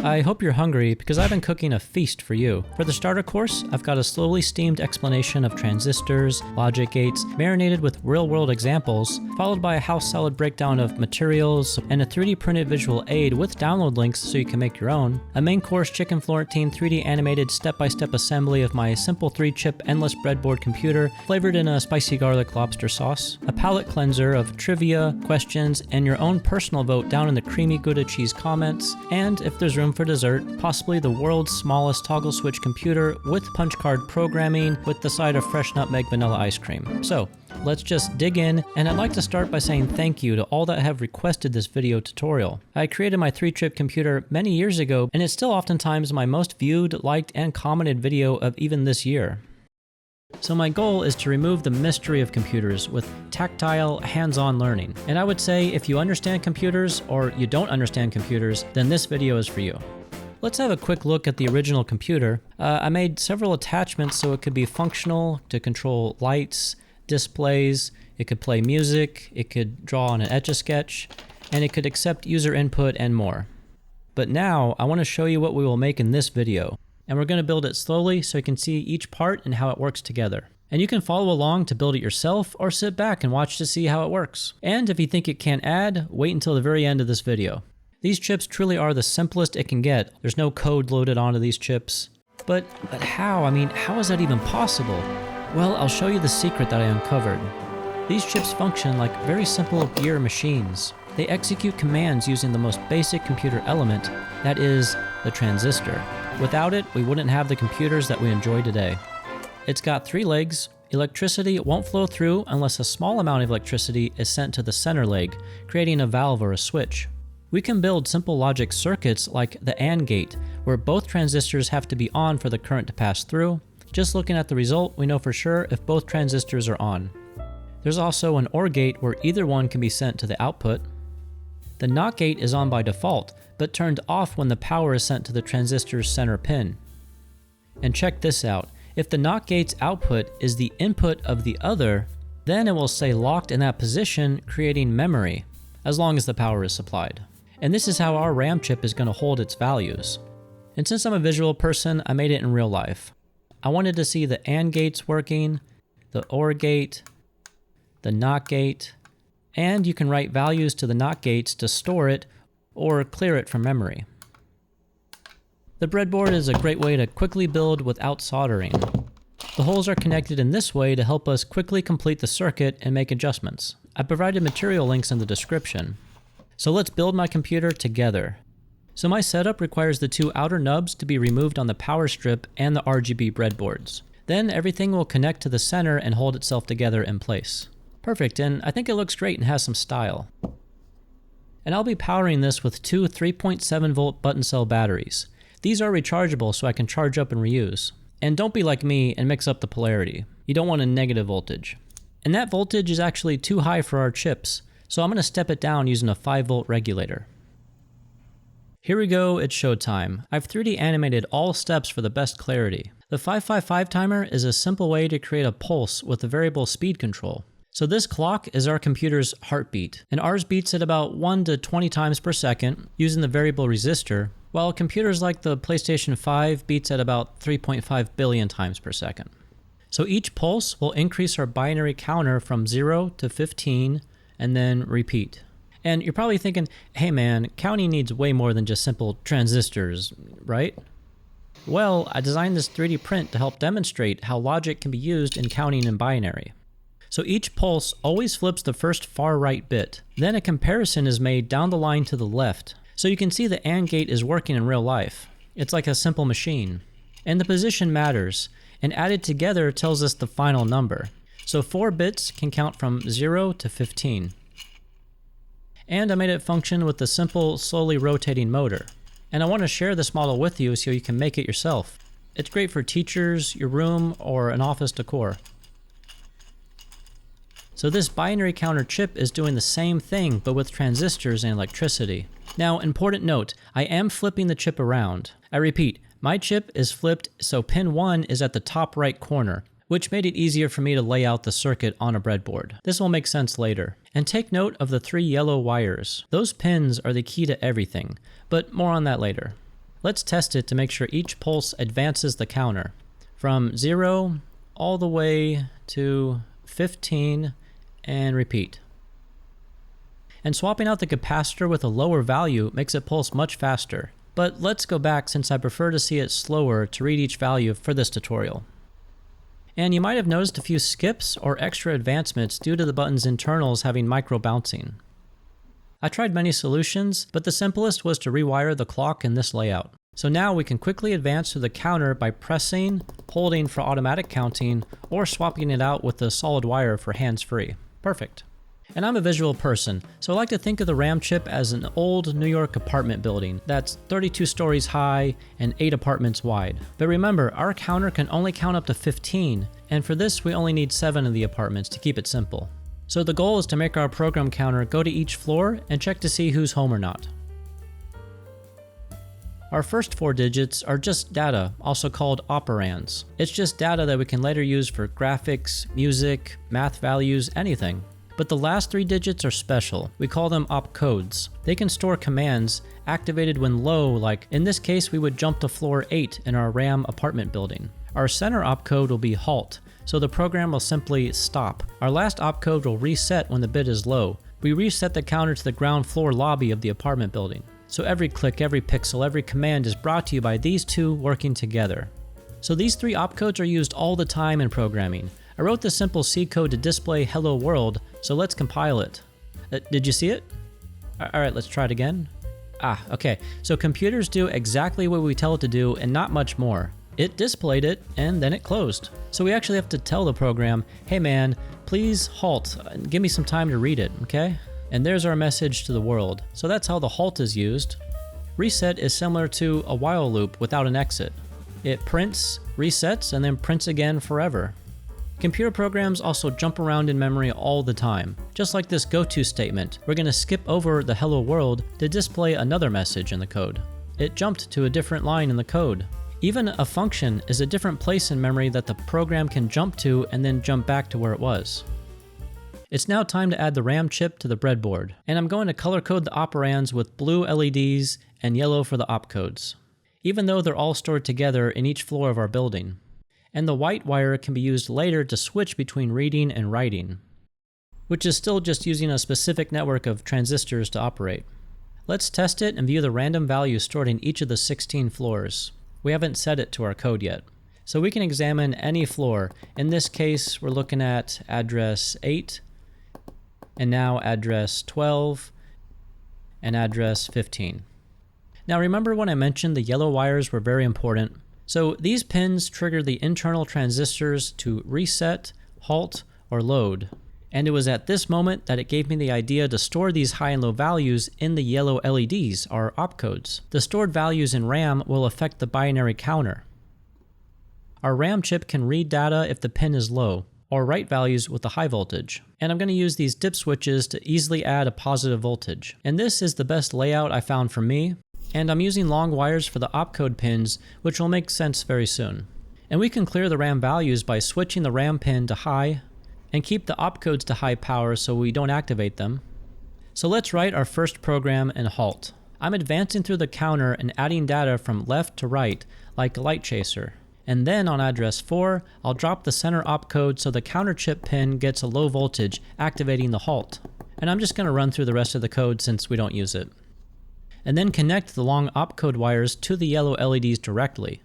I hope you're hungry because I've been cooking a feast for you. For the starter course, I've got a slowly steamed explanation of transistors, logic gates, marinated with real-world examples, followed by a house salad breakdown of materials, and a 3D printed visual aid with download links so you can make your own, a main course chicken Florentine 3D animated step-by-step assembly of my simple 3-chip endless breadboard computer flavored in a spicy garlic lobster sauce, a palate cleanser of trivia, questions, and your own personal vote down in the creamy Gouda cheese comments, and if there's room for dessert, possibly the world's smallest toggle switch computer with punch card programming with the side of fresh nutmeg vanilla ice cream. So, let's just dig in, and I'd like to start by saying thank you to all that have requested this video tutorial. I created my 3-chip computer many years ago, and it's still oftentimes my most viewed, liked, and commented video of even this year. So my goal is to remove the mystery of computers with tactile, hands-on learning. And I would say if you understand computers or you don't understand computers, then this video is for you. Let's have a quick look at the original computer. I made several attachments so it could be functional to control lights, displays, it could play music, it could draw on an Etch-a-Sketch, and it could accept user input and more. But now I want to show you what we will make in this video. And we're going to build it slowly so you can see each part and how it works together. And you can follow along to build it yourself or sit back and watch to see how it works. And if you think it can't add, wait until the very end of this video. These chips truly are the simplest it can get. There's no code loaded onto these chips. But how? I mean, how is that even possible? Well, I'll show you the secret that I uncovered. These chips function like very simple gear machines. They execute commands using the most basic computer element, that is, the transistor. Without it, we wouldn't have the computers that we enjoy today. It's got 3 legs. Electricity won't flow through unless a small amount of electricity is sent to the center leg, creating a valve or a switch. We can build simple logic circuits like the AND gate, where both transistors have to be on for the current to pass through. Just looking at the result, we know for sure if both transistors are on. There's also an OR gate where either one can be sent to the output. The NOT gate is on by default, but turned off when the power is sent to the transistor's center pin. And check this out. If the NOT gate's output is the input of the other, then it will stay locked in that position, creating memory, as long as the power is supplied. And this is how our RAM chip is going to hold its values. And since I'm a visual person, I made it in real life. I wanted to see the AND gates working, the OR gate, the NOT gate, and you can write values to the NOT gates to store it or clear it from memory. The breadboard is a great way to quickly build without soldering. The holes are connected in this way to help us quickly complete the circuit and make adjustments. I provided material links in the description. So let's build my computer together. So my setup requires the 2 outer nubs to be removed on the power strip and the RGB breadboards. Then everything will connect to the center and hold itself together in place. Perfect, and I think it looks great and has some style. And I'll be powering this with 2 3.7 volt button cell batteries. These are rechargeable so I can charge up and reuse. And don't be like me and mix up the polarity. You don't want a negative voltage. And that voltage is actually too high for our chips, so I'm going to step it down using a 5 volt regulator. Here we go, it's showtime. I've 3D animated all steps for the best clarity. The 555 timer is a simple way to create a pulse with a variable speed control. So this clock is our computer's heartbeat, and ours beats at about 1 to 20 times per second using the variable resistor, while computers like the PlayStation 5 beats at about 3.5 billion times per second. So each pulse will increase our binary counter from 0 to 15 and then repeat. And you're probably thinking, hey man, counting needs way more than just simple transistors, right? Well, I designed this 3D print to help demonstrate how logic can be used in counting in binary. So each pulse always flips the first far right bit. Then a comparison is made down the line to the left. So you can see the AND gate is working in real life. It's like a simple machine. And the position matters, and added together tells us the final number. So 4 bits can count from 0 to 15. And I made it function with the simple, slowly rotating motor. And I want to share this model with you so you can make it yourself. It's great for teachers, your room, or an office decor. So this binary counter chip is doing the same thing, but with transistors and electricity. Now, important note, I am flipping the chip around. I repeat, my chip is flipped so pin 1 is at the top right corner, which made it easier for me to lay out the circuit on a breadboard. This will make sense later. And take note of the 3 yellow wires. Those pins are the key to everything, but more on that later. Let's test it to make sure each pulse advances the counter from 0 all the way to 15 and repeat. And swapping out the capacitor with a lower value makes it pulse much faster. But let's go back since I prefer to see it slower to read each value for this tutorial. And you might have noticed a few skips or extra advancements due to the button's internals having micro bouncing. I tried many solutions, but the simplest was to rewire the clock in this layout. So now we can quickly advance through the counter by pressing, holding for automatic counting, or swapping it out with the solid wire for hands-free. Perfect. And I'm a visual person, so I like to think of the RAM chip as an old New York apartment building that's 32 stories high and 8 apartments wide. But remember, our counter can only count up to 15, and for this we only need 7 of the apartments to keep it simple. So the goal is to make our program counter go to each floor and check to see who's home or not. Our first 4 digits are just data, also called operands. It's just data that we can later use for graphics, music, math values, anything. But the last 3 digits are special. We call them opcodes. They can store commands activated when low, like in this case we would jump to floor 8 in our RAM apartment building. Our center opcode will be halt, so the program will simply stop. Our last opcode will reset when the bit is low. We reset the counter to the ground floor lobby of the apartment building. So every click, every pixel, every command is brought to you by these 2 working together. So these 3 opcodes are used all the time in programming. I wrote this simple C code to display hello world, so let's compile it. Did you see it? Alright, let's try it again. Okay. So computers do exactly what we tell it to do and not much more. It displayed it and then it closed. So we actually have to tell the program, hey man, please halt, give me some time to read it, okay? And there's our message to the world. So that's how the halt is used. Reset is similar to a while loop without an exit. It prints, resets, and then prints again forever. Computer programs also jump around in memory all the time. Just like this goto statement, we're going to skip over the hello world to display another message in the code. It jumped to a different line in the code. Even a function is a different place in memory that the program can jump to and then jump back to where it was. It's now time to add the RAM chip to the breadboard, and I'm going to color code the operands with blue LEDs and yellow for the opcodes, even though they're all stored together in each floor of our building. And the white wire can be used later to switch between reading and writing, which is still just using a specific network of transistors to operate. Let's test it and view the random values stored in each of the 16 floors. We haven't set it to our code yet. So we can examine any floor. In this case, we're looking at address 8, and now address 12, and address 15. Now remember when I mentioned the yellow wires were very important? So these pins trigger the internal transistors to reset, halt, or load. And it was at this moment that it gave me the idea to store these high and low values in the yellow LEDs, our opcodes. The stored values in RAM will affect the binary counter. Our RAM chip can read data if the pin is low, or write values with a high voltage. And I'm going to use these dip switches to easily add a positive voltage. And this is the best layout I found for me. And I'm using long wires for the opcode pins, which will make sense very soon. And we can clear the RAM values by switching the RAM pin to high, and keep the opcodes to high power so we don't activate them. So let's write our first program in halt. I'm advancing through the counter and adding data from left to right, like a light chaser. And then on address 4, I'll drop the center opcode so the counter chip pin gets a low voltage, activating the halt. And I'm just going to run through the rest of the code since we don't use it. And then connect the long opcode wires to the yellow LEDs directly.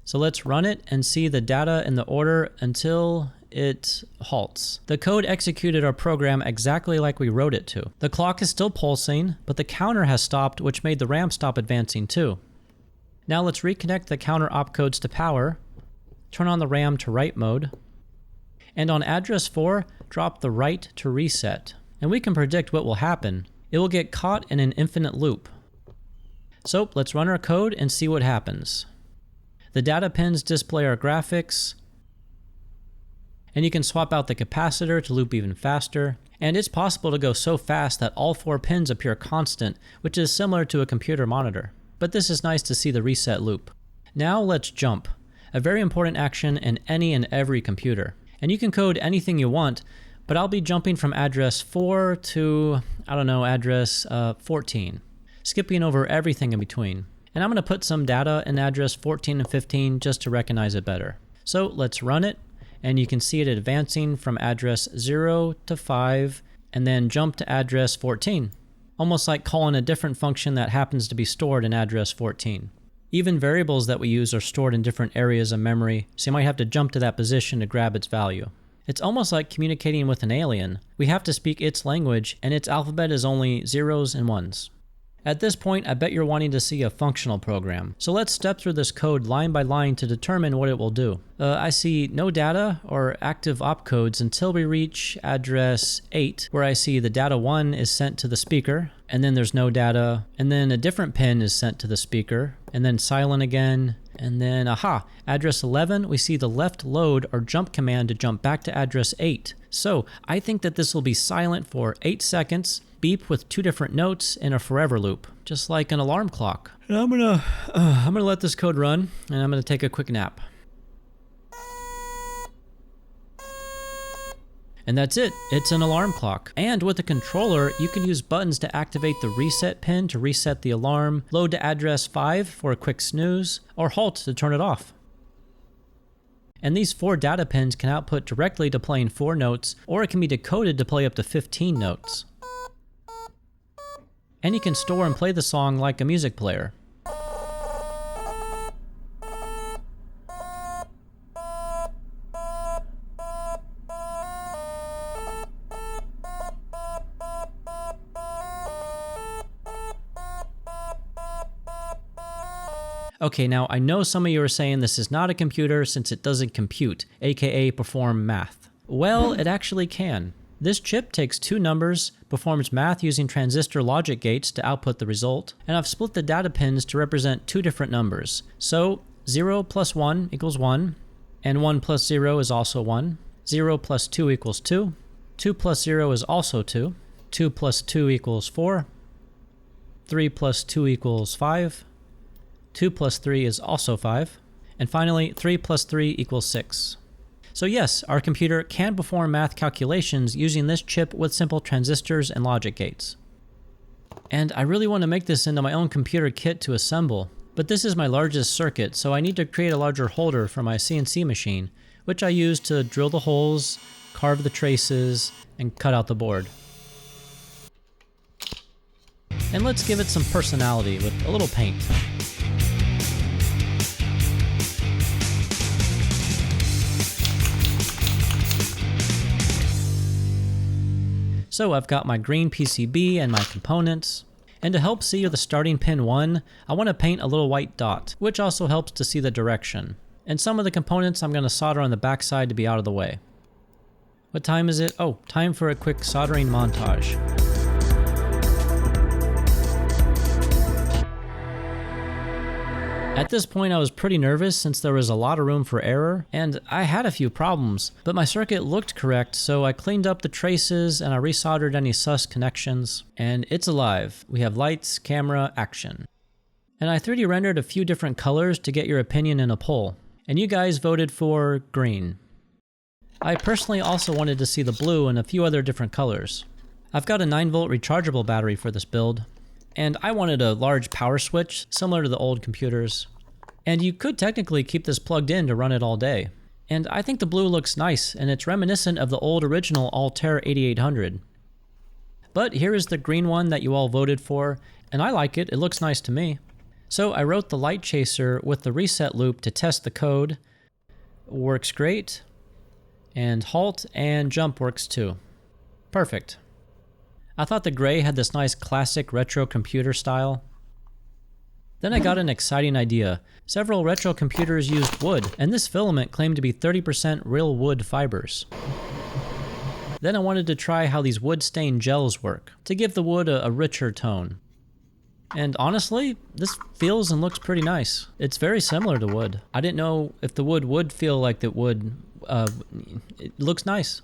So let's run it and see the data in the order until it halts. The code executed our program exactly like we wrote it to. The clock is still pulsing, but the counter has stopped, which made the RAM stop advancing too. Now let's reconnect the counter opcodes to power, turn on the RAM to write mode, and on address 4, drop the write to reset. And we can predict what will happen. It will get caught in an infinite loop. So let's run our code and see what happens. The data pins display our graphics, and you can swap out the capacitor to loop even faster. And it's possible to go so fast that all 4 pins appear constant, which is similar to a computer monitor. But this is nice to see the reset loop. Now let's jump, a very important action in any and every computer. And you can code anything you want, but I'll be jumping from address 4 to, address 14. Skipping over everything in between. And I'm going to put some data in address 14 and 15 just to recognize it better. So let's run it, and you can see it advancing from address 0 to 5, and then jump to address 14. Almost like calling a different function that happens to be stored in address 14. Even variables that we use are stored in different areas of memory, so you might have to jump to that position to grab its value. It's almost like communicating with an alien. We have to speak its language, and its alphabet is only zeros and ones. At this point, I bet you're wanting to see a functional program. So let's step through this code line by line to determine what it will do. I see no data or active opcodes until we reach address 8, where I see the data 1 is sent to the speaker, and then there's no data, and then a different pin is sent to the speaker, and then silent again, and then address 11, we see the left load or jump command to jump back to address 8. So I think that this will be silent for 8 seconds, beep with 2 different notes in a forever loop, just like an alarm clock. And I'm gonna let this code run, and I'm gonna take a quick nap. And that's it, it's an alarm clock. And with a controller, you can use buttons to activate the reset pin to reset the alarm, load to address 5 for a quick snooze, or halt to turn it off. And these 4 data pins can output directly to playing 4 notes, or it can be decoded to play up to 15 notes. And you can store and play the song like a music player. Okay, now I know some of you are saying this is not a computer since it doesn't compute, aka perform math. Well, it actually can. This chip takes 2 numbers, performs math using transistor logic gates to output the result, and I've split the data pins to represent 2 different numbers. So 0 plus 1 equals 1, and 1 plus 0 is also 1. 0 plus 2 equals 2. 2 plus 0 is also 2. 2 plus 2 equals 4. 3 plus 2 equals 5. 2 plus 3 is also 5. And finally, 3 plus 3 equals 6. So yes, our computer can perform math calculations using this chip with simple transistors and logic gates. And I really want to make this into my own computer kit to assemble, but this is my largest circuit, so I need to create a larger holder for my CNC machine, which I use to drill the holes, carve the traces, and cut out the board. And let's give it some personality with a little paint. So I've got my green PCB and my components. And to help see the starting pin 1, I want to paint a little white dot, which also helps to see the direction. And some of the components I'm going to solder on the backside to be out of the way. What time is it? Oh, time for a quick soldering montage. At this point I was pretty nervous since there was a lot of room for error, and I had a few problems, but my circuit looked correct, so I cleaned up the traces and I resoldered any sus connections, and it's alive. We have lights, camera, action. And I 3D rendered a few different colors to get your opinion in a poll, and you guys voted for green. I personally also wanted to see the blue and a few other different colors. I've got a 9-volt rechargeable battery for this build, and I wanted a large power switch, similar to the old computers. And you could technically keep this plugged in to run it all day. And I think the blue looks nice, and it's reminiscent of the old original Altair 8800. But here is the green one that you all voted for, and I like it, it looks nice to me. So I wrote the light chaser with the reset loop to test the code. Works great. And halt and jump works too. Perfect. I thought the gray had this nice classic retro computer style. Then I got an exciting idea. Several retro computers used wood, and this filament claimed to be 30% real wood fibers. Then I wanted to try how these wood stain gels work, to give the wood a richer tone. And honestly, this feels and looks pretty nice. It's very similar to wood. I didn't know if the wood would feel like it would. It looks nice.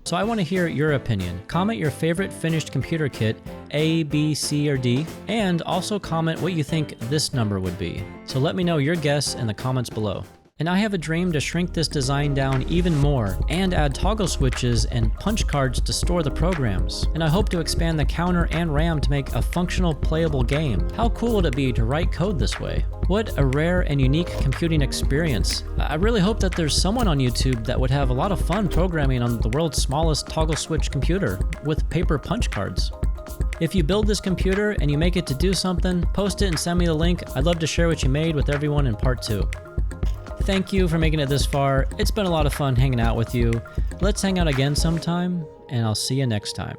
So I want to hear your opinion. Comment your favorite finished computer kit, A, B, C, or D, and also comment what you think this number would be. So let me know your guess in the comments below. And I have a dream to shrink this design down even more and add toggle switches and punch cards to store the programs. And I hope to expand the counter and RAM to make a functional playable game. How cool would it be to write code this way? What a rare and unique computing experience. I really hope that there's someone on YouTube that would have a lot of fun programming on the world's smallest toggle switch computer with paper punch cards. If you build this computer and you make it to do something, post it and send me the link. I'd love to share what you made with everyone in part 2. Thank you for making it this far. It's been a lot of fun hanging out with you. Let's hang out again sometime, and I'll see you next time.